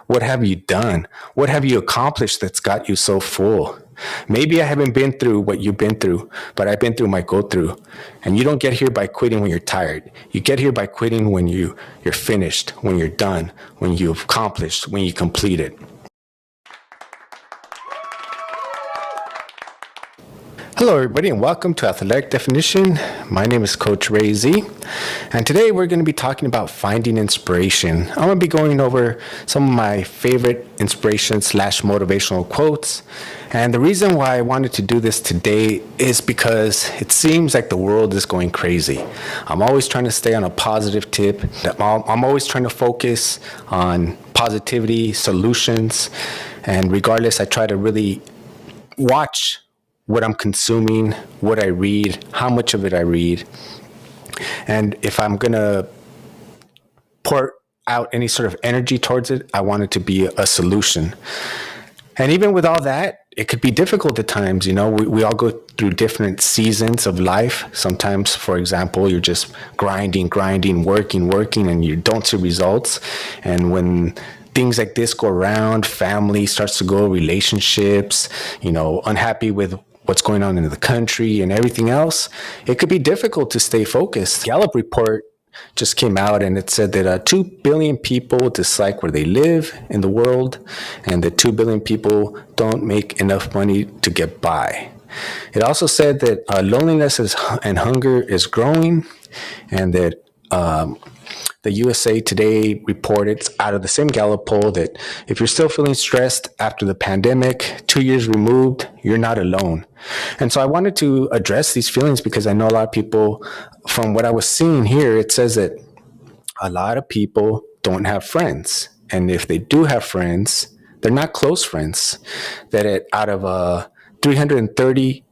What have you done? What have you accomplished that's got you so full? Maybe I haven't been through what you've been through, but I've been through my go through. And you don't get here by quitting when you're tired. You get here by quitting when you're finished, when you're done, when you've accomplished, when you complete it. Hello, everybody, and welcome to Athletic Definition. My name is Coach Ray Z, and today we're going to be talking about finding inspiration. I'm going to be going over some of my favorite inspiration / motivational quotes. And the reason why I wanted to do this today is because it seems like the world is going crazy. I'm always trying to stay on a positive tip. I'm always trying to focus on positivity, solutions, and regardless, I try to really watch what I'm consuming, what I read, how much of it I read. And if I'm going to pour out any sort of energy towards it, I want it to be a solution. And even with all that, it could be difficult at times. You know, we all go through different seasons of life. Sometimes, for example, you're just grinding, working, and you don't see results. And when things like this go around, family starts to go, relationships, unhappy with what's going on in the country and everything else, it could be difficult to stay focused. Gallup report just came out and it said that 2 billion people dislike where they live in the world, and that 2 billion people don't make enough money to get by. It also said that loneliness and hunger is growing, and that the USA Today reported out of the same Gallup poll that if you're still feeling stressed after the pandemic, 2 years removed, you're not alone. And so I wanted to address these feelings because I know a lot of people, from what I was seeing here, it says that a lot of people don't have friends. And if they do have friends, they're not close friends. That out of 330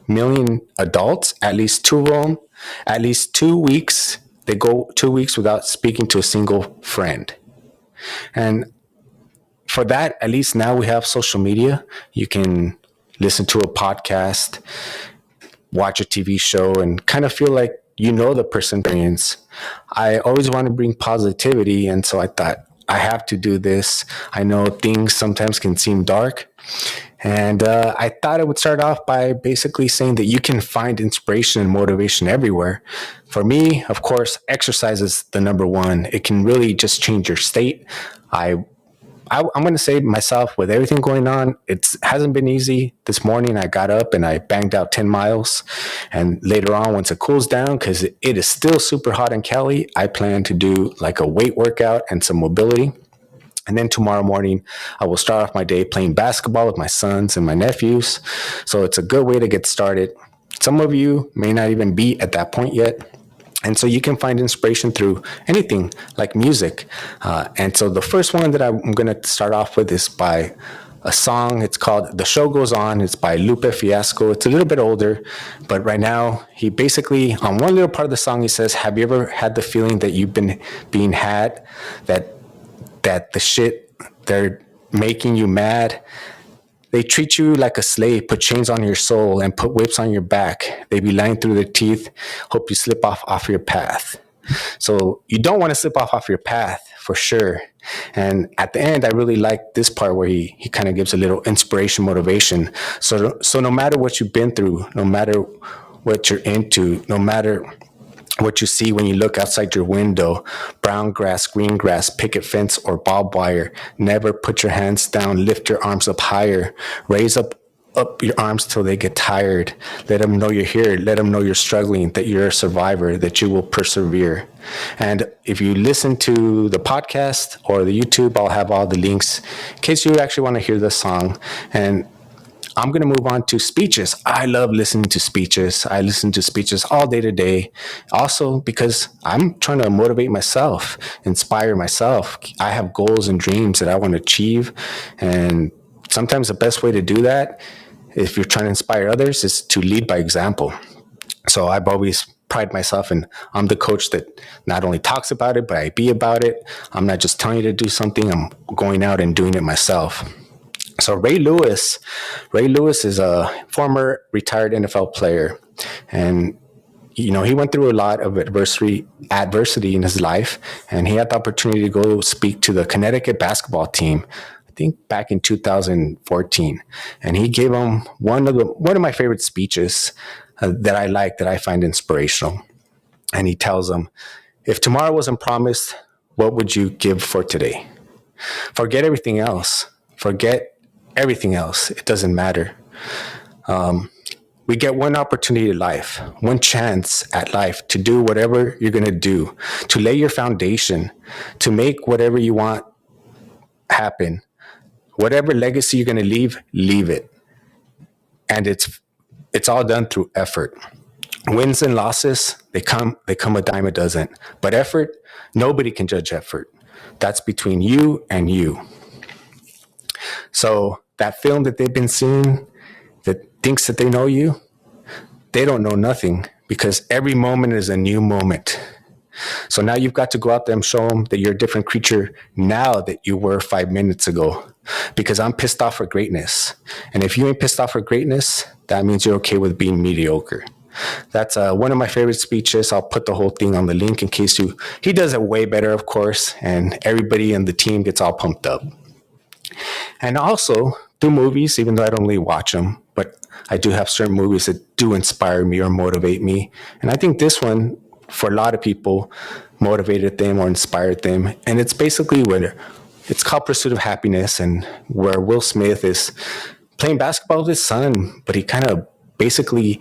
million adults, at least 2 of them, at least 2 weeks, they go 2 weeks without speaking to a single friend. And for that, at least now we have social media. You can listen to a podcast, watch a TV show, and kind of feel like you know the person's experience. I always want to bring positivity, and so I thought I have to do this. I know things sometimes can seem dark. And I thought I would start off by basically saying that you can find inspiration and motivation everywhere. For me, of course, exercise is the number one. It can really just change your state. I'm going to say myself, with everything going on, it hasn't been easy. This morning I got up and I banged out 10 miles. And later on, once it cools down, because it is still super hot in Cali, I plan to do like a weight workout and some mobility. And then tomorrow morning, I will start off my day playing basketball with my sons and my nephews. So it's a good way to get started. Some of you may not even be at that point yet. And so you can find inspiration through anything like music. And so the first one that I'm going to start off with is by a song. It's called The Show Goes On. It's by Lupe Fiasco. It's a little bit older, but right now he basically, on one little part of the song, he says, have you ever had the feeling that you've been being had, that the shit they're making you mad, they treat you like a slave, put chains on your soul and put whips on your back. They be lying through their teeth, hope you slip off your path. So you don't want to slip off your path, for sure. And at the end, I really like this part where he kind of gives a little inspiration, motivation. So no matter what you've been through, no matter what you're into, no matter what you see when you look outside your window, brown grass, green grass, picket fence, or barbed wire, never put your hands down, lift your arms up higher, raise up your arms till they get tired. Let them know you're here. Let them know you're struggling, that you're a survivor, that you will persevere. And if you listen to the podcast or the YouTube, I'll have all the links in case you actually want to hear the song. And I'm going to move on to speeches. I love listening to speeches. I listen to speeches all day to day. Also, because I'm trying to motivate myself, inspire myself. I have goals and dreams that I want to achieve. And sometimes the best way to do that, if you're trying to inspire others, is to lead by example. So I've always pride myself in, I'm the coach that not only talks about it, but I be about it. I'm not just telling you to do something. I'm going out and doing it myself. So Ray Lewis is a former retired NFL player, and he went through a lot of adversity in his life, and he had the opportunity to go speak to the Connecticut basketball team. I think back in 2014, and he gave them one of my favorite speeches that I like, that I find inspirational. And he tells them, if tomorrow wasn't promised, what would you give for today? Forget everything else. Forget everything else. It doesn't matter. We get one opportunity in life, one chance at life to do whatever you're going to do, to lay your foundation, to make whatever you want happen. Whatever legacy you're going to leave it. And it's all done through effort. Wins and losses, they come a dime a dozen. But effort, nobody can judge effort. That's between you and you. So that film that they've been seeing, that thinks that they know you, they don't know nothing, because every moment is a new moment. So now you've got to go out there and show them that you're a different creature now that you were 5 minutes ago, because I'm pissed off for greatness. And if you ain't pissed off for greatness, that means you're okay with being mediocre. That's one of my favorite speeches. I'll put the whole thing on the link in case he does it way better, of course, and everybody in the team gets all pumped up. And also through movies, even though I don't really watch them, but I do have certain movies that do inspire me or motivate me. And I think this one, for a lot of people, motivated them or inspired them. And it's basically it's called Pursuit of Happiness, and where Will Smith is playing basketball with his son, but he kind of basically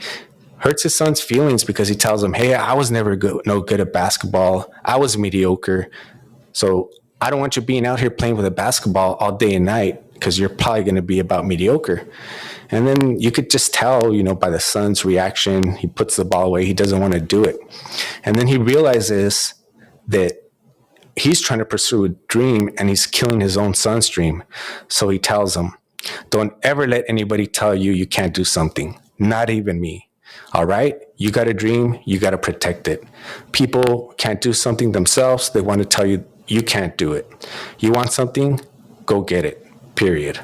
hurts his son's feelings because he tells him, hey, I was never no good at basketball. I was mediocre. So I don't want you being out here playing with a basketball all day and night, because you're probably going to be about mediocre. And then you could just tell, by the son's reaction, he puts the ball away. He doesn't want to do it. And then he realizes that he's trying to pursue a dream and he's killing his own son's dream. So he tells him, don't ever let anybody tell you you can't do something, not even me. All right? You got a dream, you got to protect it. People can't do something themselves. They want to tell you you can't do it. You want something, go get it, period.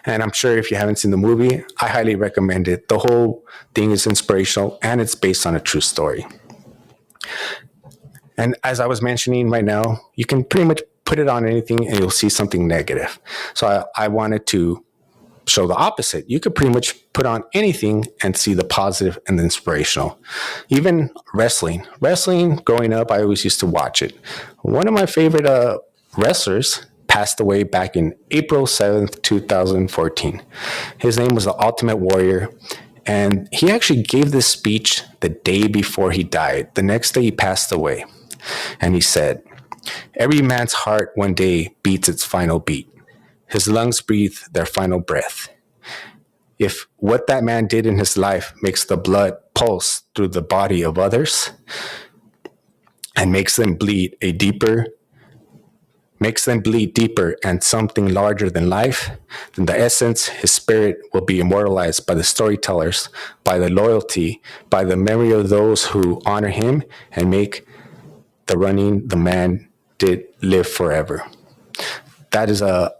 And I'm sure if you haven't seen the movie, I highly recommend it. The whole thing is inspirational, and it's based on a true story. And as I was mentioning right now, you can pretty much put it on anything and you'll see something negative. So I wanted to show the opposite. You could pretty much put on anything and see the positive and the inspirational. Even wrestling. Wrestling, growing up, I always used to watch it. One of my favorite wrestlers passed away back in April 7th, 2014. His name was the Ultimate Warrior, and he actually gave this speech the day before he died. The next day he passed away. And he said, every man's heart one day beats its final beat. His lungs breathe their final breath. If what that man did in his life makes the blood pulse through the body of others and makes them bleed deeper and something larger than life, then the essence, his spirit, will be immortalized by the storytellers, by the loyalty, by the memory of those who honor him and make the man did live forever. That is a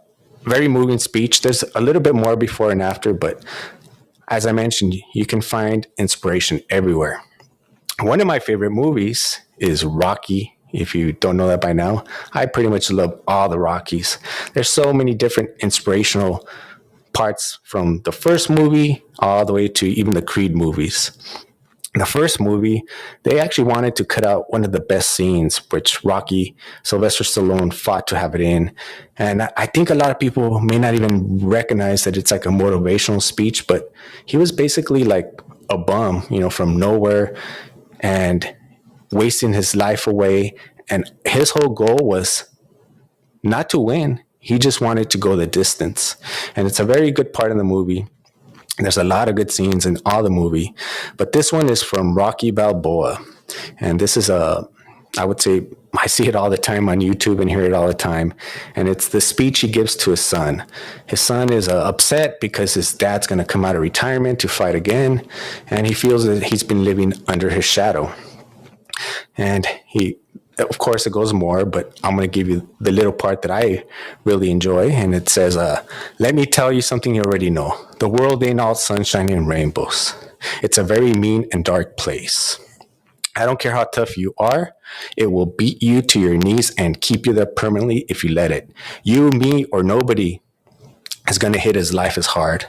very moving speech. There's a little bit more before and after, but as I mentioned, you can find inspiration everywhere. One of my favorite movies is Rocky. If you don't know that by now, I pretty much love all the Rockies. There's so many different inspirational parts from the first movie all the way to even the Creed movies. The first movie, they actually wanted to cut out one of the best scenes, which Rocky, Sylvester Stallone, fought to have it in. And I think a lot of people may not even recognize that it's like a motivational speech, but he was basically like a bum, from nowhere, and wasting his life away. And his whole goal was not to win. He just wanted to go the distance. And it's a very good part of the movie. There's a lot of good scenes in all the movie, but this one is from Rocky Balboa. And this is I would say, I see it all the time on YouTube and hear it all the time. And it's the speech he gives to his son. His son is upset because his dad's going to come out of retirement to fight again. And he feels that he's been living under his shadow. And of course, it goes more, but I'm going to give you the little part that I really enjoy. And it says, let me tell you something you already know. The world ain't all sunshine and rainbows. It's a very mean and dark place. I don't care how tough you are, it will beat you to your knees and keep you there permanently if you let it. You, me, or nobody is going to hit as life is hard.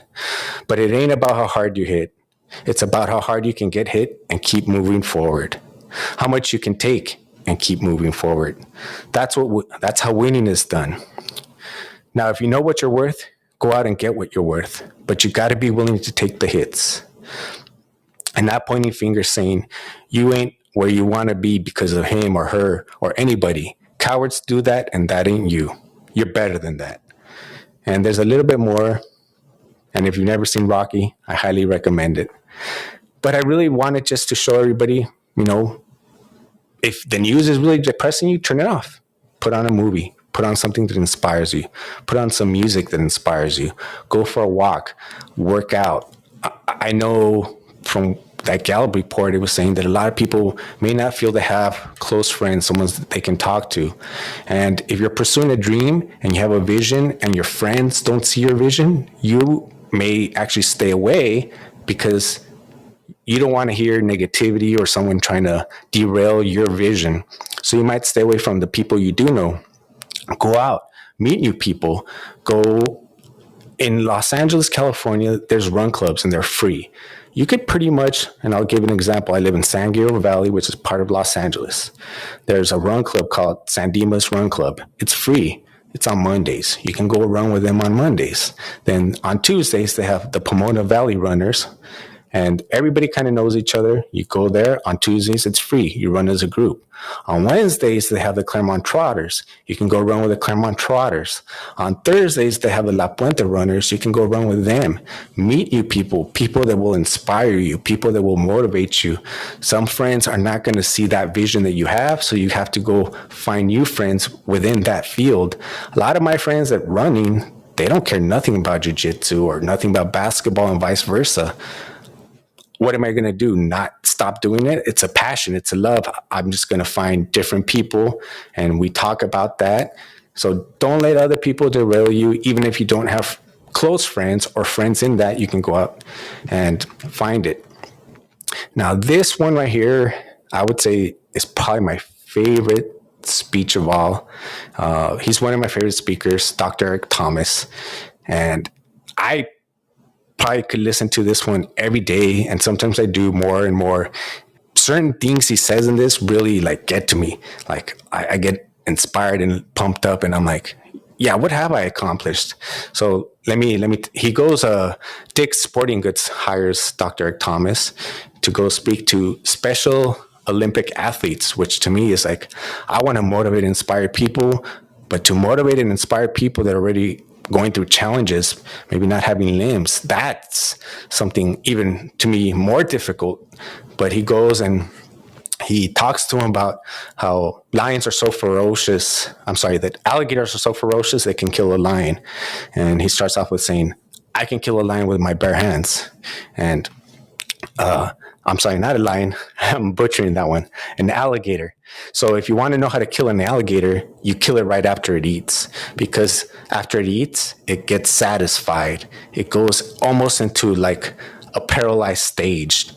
But it ain't about how hard you hit. It's about how hard you can get hit and keep moving forward. How much you can take and keep moving forward. That's how winning is done. Now, if you know what you're worth, go out and get what you're worth. But you got to be willing to take the hits. And not pointing fingers saying you ain't where you want to be because of him or her or anybody. Cowards do that, and that ain't you. You're better than that. And there's a little bit more. And if you've never seen Rocky, I highly recommend it. But I really wanted just to show everybody, if the news is really depressing you, turn it off. Put on a movie. Put on something that inspires you. Put on some music that inspires you. Go for a walk. Work out. I know from that Gallup report, it was saying that a lot of people may not feel they have close friends, someone that they can talk to. And if you're pursuing a dream and you have a vision and your friends don't see your vision, you may actually stay away because you don't want to hear negativity or someone trying to derail your vision. So you might stay away from the people you do know. Go out, meet new people, go. In Los Angeles, California, there's run clubs and they're free. You could pretty much, and I'll give an example. I live in San Gabriel Valley, which is part of Los Angeles. There's a run club called San Dimas Run Club. It's free. It's on Mondays. You can go run with them on Mondays. Then on Tuesdays, they have the Pomona Valley Runners, and everybody kind of knows each other. You go there. On Tuesdays, it's free. You run as a group. On Wednesdays, they have the Claremont Trotters. You can go run with the Claremont Trotters. On Thursdays, they have the La Puente Runners. You can go run with them. Meet new people, people that will inspire you, people that will motivate you. Some friends are not going to see that vision that you have, so you have to go find new friends within that field. A lot of my friends that running, they don't care nothing about jiu-jitsu or nothing about basketball and vice versa. What am I going to do? Not stop doing it? It's a passion. It's a love. I'm just going to find different people and we talk about that. So don't let other people derail you. Even if you don't have close friends or friends in that, you can go out and find it. Now, this one right here, I would say is probably my favorite speech of all. He's one of my favorite speakers, Dr. Eric Thomas. And I probably could listen to this one every day, and sometimes I do more and more. Certain things he says in this really get to me. I get inspired and pumped up, and I'm like, yeah, what have I accomplished? So he goes, Dick's Sporting Goods hires Dr. Eric Thomas to go speak to Special Olympic athletes, which to me is I want to motivate and inspire people, but to motivate and inspire people that are already going through challenges, maybe not having limbs, that's something even to me more difficult. But he goes and he talks to him about how lions are so ferocious. That alligators are so ferocious they can kill a lion. And he starts off with saying, I can kill a lion with my bare hands. And not a lion. I'm butchering that one. An alligator. So if you want to know how to kill an alligator, you kill it right after it eats, because after it eats, it gets satisfied. It goes almost into a paralyzed stage.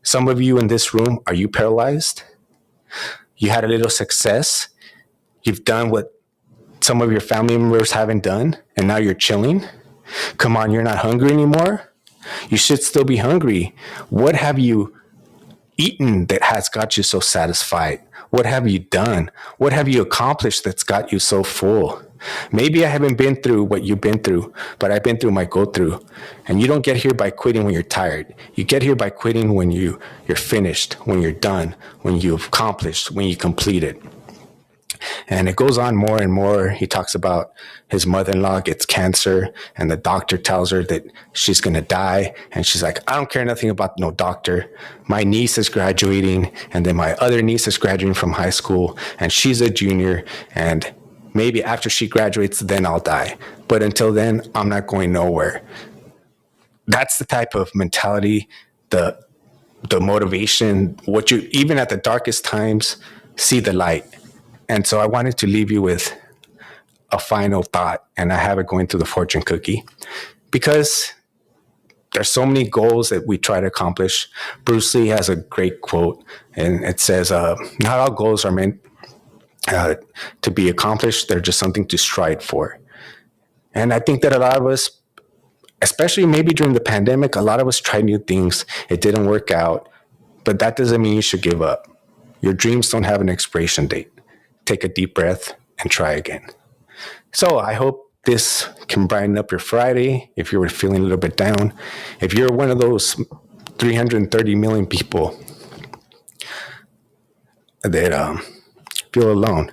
Some of you in this room, are you paralyzed? You had a little success. You've done what some of your family members haven't done, and now you're chilling. Come on, you're not hungry anymore. You should still be hungry. What have you eaten that has got you so satisfied? What have you done? What have you accomplished that's got you so full? Maybe I haven't been through what you've been through, but I've been through my go through. And you don't get here by quitting when you're tired. You get here by quitting when you're finished, when you're done, when you've accomplished, when you complete it. And it goes on more and more. He talks about his mother-in-law gets cancer and the doctor tells her that she's going to die. And she's like, I don't care nothing about no doctor. My niece is graduating, and then my other niece is graduating from high school, and she's a junior. And maybe after she graduates, then I'll die. But until then, I'm not going nowhere. That's the type of mentality, the motivation, what you, even at the darkest times, see the light. And so I wanted to leave you with a final thought, and I have it going through the fortune cookie, because there's so many goals that we try to accomplish. Bruce Lee has a great quote, and it says, "Not all goals are meant to be accomplished. They're just something to strive for." And I think that a lot of us, especially maybe during the pandemic, a lot of us tried new things. It didn't work out, but that doesn't mean you should give up. Your dreams don't have an expiration date. Take a deep breath and try again. So I hope this can brighten up your Friday if you were feeling a little bit down. If you're one of those 330 million people that feel alone,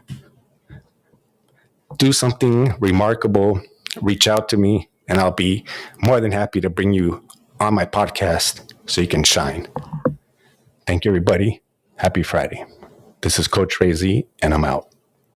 do something remarkable. Reach out to me, and I'll be more than happy to bring you on my podcast so you can shine. Thank you, everybody. Happy Friday. This is Coach Ray Z, and I'm out.